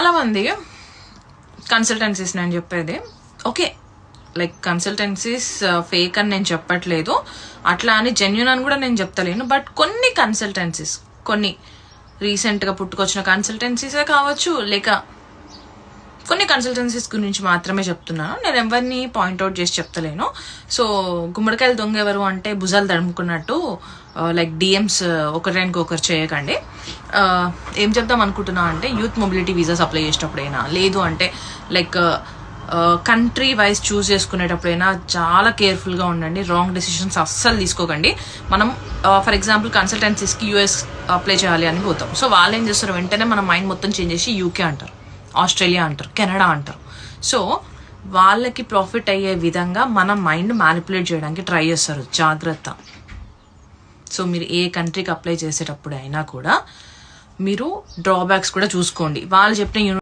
చాలా మంది కన్సల్టెన్సీస్ నేను చెప్పేది ఓకే, లైక్ కన్సల్టెన్సీస్ ఫేక్ అని నేను చెప్పట్లేదు, అట్లా అని జెన్యూన్ అని కూడా నేను చెప్తలేను. బట్ కొన్ని కన్సల్టెన్సీస్, కొన్ని రీసెంట్గా పుట్టుకొచ్చిన కన్సల్టెన్సీసే కావచ్చు, లేక కొన్ని కన్సల్టెన్సీస్ గురించి మాత్రమే చెప్తున్నాను. నేను ఎవరిని పాయింట్అవుట్ చేసి చెప్తలేను. సో గుమ్మడికాయలు దొంగ ఎవరు అంటే భుజాలు తడుముకున్నట్టు లైక్ డిఎమ్స్ ఒకరికొకరు చేయకండి. ఏం చెప్దాం అనుకుంటున్నా అంటే యూత్ మొబిలిటీ వీసాస్ అప్లై చేసేటప్పుడైనా, లేదు అంటే లైక్ కంట్రీ వైజ్ చూస్ చేసుకునేటప్పుడైనా చాలా కేర్ఫుల్గా ఉండండి. రాంగ్ డెసిషన్స్ అస్సలు తీసుకోకండి. మనం ఫర్ ఎగ్జాంపుల్ కన్సల్టెన్సీస్కి యూఎస్ అప్లై చేయాలి అని పోతాం. సో వాళ్ళు ఏం చేస్తారు, వెంటనే మన మైండ్ మొత్తం చేంజ్ చేసి యూకే అంటారు, ఆస్ట్రేలియా అంటారు, కెనడా అంటారు. సో వాళ్ళకి ప్రాఫిట్ అయ్యే విధంగా మన మైండ్ మ్యానిపులేట్ చేయడానికి ట్రై చేస్తారు. జాగ్రత్త. సో మీరు ఏ కంట్రీకి అప్లై చేసేటప్పుడు అయినా కూడా మీరు డ్రాబ్యాక్స్ కూడా చూసుకోండి. వాళ్ళు చెప్పిన